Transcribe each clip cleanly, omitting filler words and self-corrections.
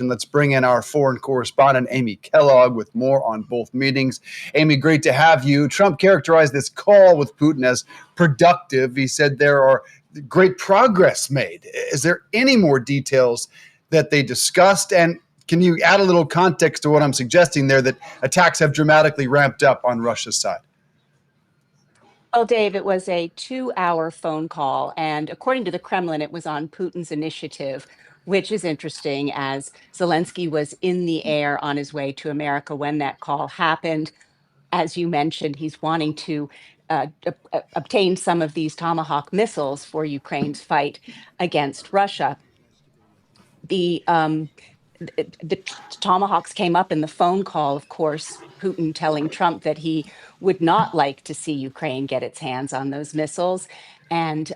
And let's bring in our foreign correspondent, Amy Kellogg, with more on both meetings. Amy, great to have you. Trump characterized this call with Putin as productive. He said there are great progress made. Is there any more details that they discussed? And can you add a little context to what I'm suggesting there, that attacks have dramatically ramped up on Russia's side? Well, Dave, it was a 2-hour phone call, and according to the Kremlin, it was on Putin's initiative, which is interesting as Zelensky was in the air on his way to America when that call happened. As you mentioned, he's wanting to obtain some of these Tomahawk missiles for Ukraine's fight against Russia. The Tomahawks came up in the phone call, of course, Putin telling Trump that he would not like to see Ukraine get its hands on those missiles, and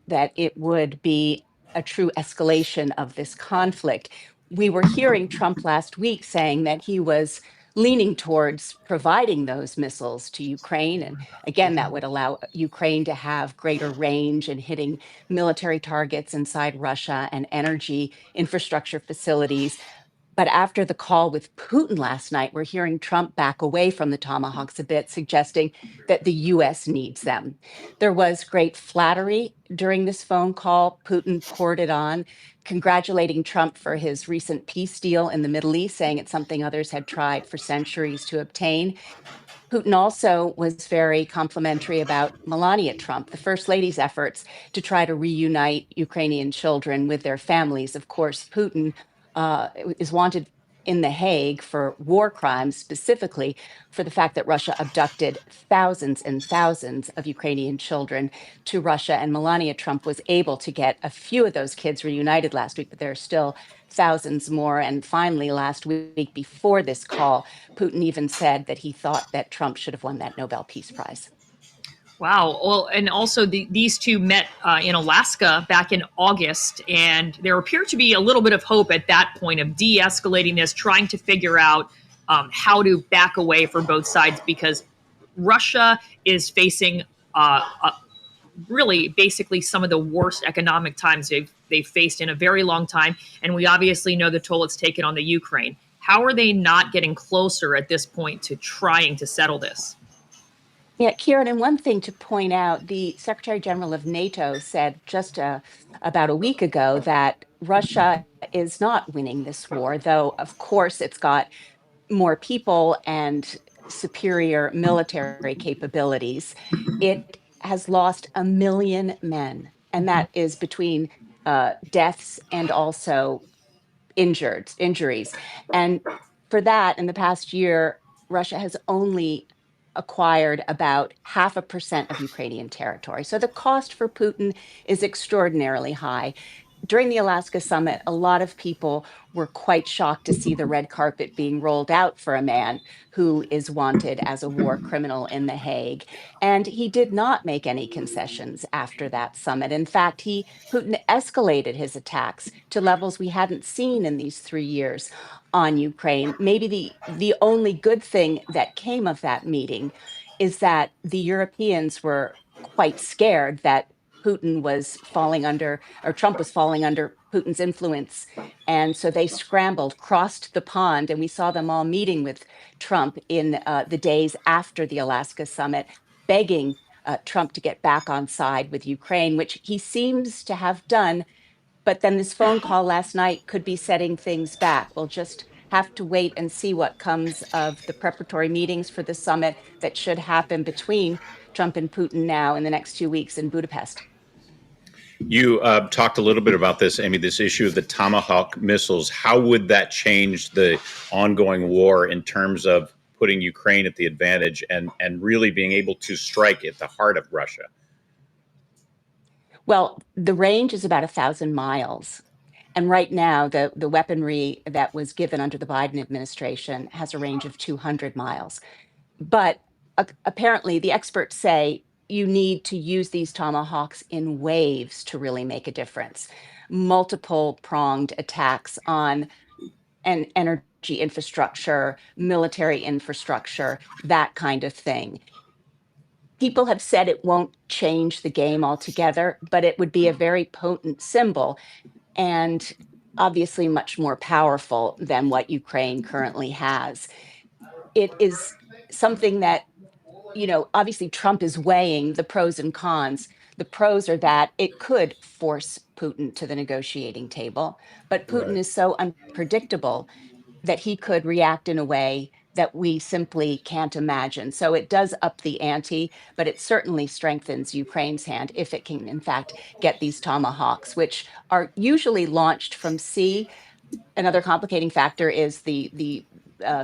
that it would be a true escalation of this conflict. We were hearing Trump last week saying that he was leaning towards providing those missiles to Ukraine. And again, that would allow Ukraine to have greater range in hitting military targets inside Russia and energy infrastructure facilities. But after the call with Putin last night, we're hearing Trump back away from the Tomahawks a bit, suggesting that the US needs them. There was great flattery during this phone call. Putin poured it on, congratulating Trump for his recent peace deal in the Middle East, saying it's something others had tried for centuries to obtain. Putin also was very complimentary about Melania Trump, the First Lady's efforts to try to reunite Ukrainian children with their families. Of course, Putin is wanted in The Hague for war crimes, specifically for the fact that Russia abducted thousands and thousands of Ukrainian children to Russia. And Melania Trump was able to get a few of those kids reunited last week, but there are still thousands more. And finally, last week, before this call, Putin even said that he thought that Trump should have won that Nobel Peace Prize. Wow. Well, and also these two met in Alaska back in August, and there appeared to be a little bit of hope at that point of de-escalating this, trying to figure out how to back away from both sides, because Russia is facing really basically some of the worst economic times they've faced in a very long time. And we obviously know the toll it's taken on the Ukraine. How are they not getting closer at this point to trying to settle this? Yeah, Kieran, and one thing to point out, the Secretary General of NATO said just about a week ago that Russia is not winning this war, though, of course, it's got more people and superior military capabilities. It has lost 1 million men, and that is between deaths and also injuries. And for that, in the past year, Russia has only acquired about 0.5% of Ukrainian territory. So the cost for Putin is extraordinarily high. During the Alaska summit, a lot of people were quite shocked to see the red carpet being rolled out for a man who is wanted as a war criminal in The Hague. And he did not make any concessions after that summit. In fact, Putin escalated his attacks to levels we hadn't seen in these 3 years on Ukraine. Maybe the only good thing that came of that meeting is that the Europeans were quite scared that Putin was falling under, or Trump was falling under Putin's influence. And so they scrambled, crossed the pond, and we saw them all meeting with Trump in the days after the Alaska summit, begging Trump to get back on side with Ukraine, which he seems to have done. But then this phone call last night could be setting things back. We'll just have to wait and see what comes of the preparatory meetings for the summit that should happen between Trump and Putin now in the next 2 weeks in Budapest. You talked a little bit about this, Amy, this issue of the Tomahawk missiles. How would that change the ongoing war in terms of putting Ukraine at the advantage and really being able to strike at the heart of Russia? Well, the range is about 1,000 miles. And right now, the weaponry that was given under the Biden administration has a range of 200 miles. But apparently, the experts say you need to use these Tomahawks in waves to really make a difference. Multiple pronged attacks on an energy infrastructure, military infrastructure, that kind of thing. People have said it won't change the game altogether, but it would be a very potent symbol. And obviously much more powerful than what Ukraine currently has. It is something that, obviously Trump is weighing the pros and cons. The pros are that it could force Putin to the negotiating table, but Putin Right. is so unpredictable that he could react in a way that we simply can't imagine. So it does up the ante, but it certainly strengthens Ukraine's hand if it can, in fact, get these tomahawks, which are usually launched from sea. Another complicating factor is the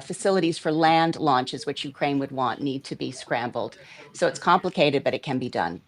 facilities for land launches, which Ukraine would want, need to be scrambled. So it's complicated, but it can be done.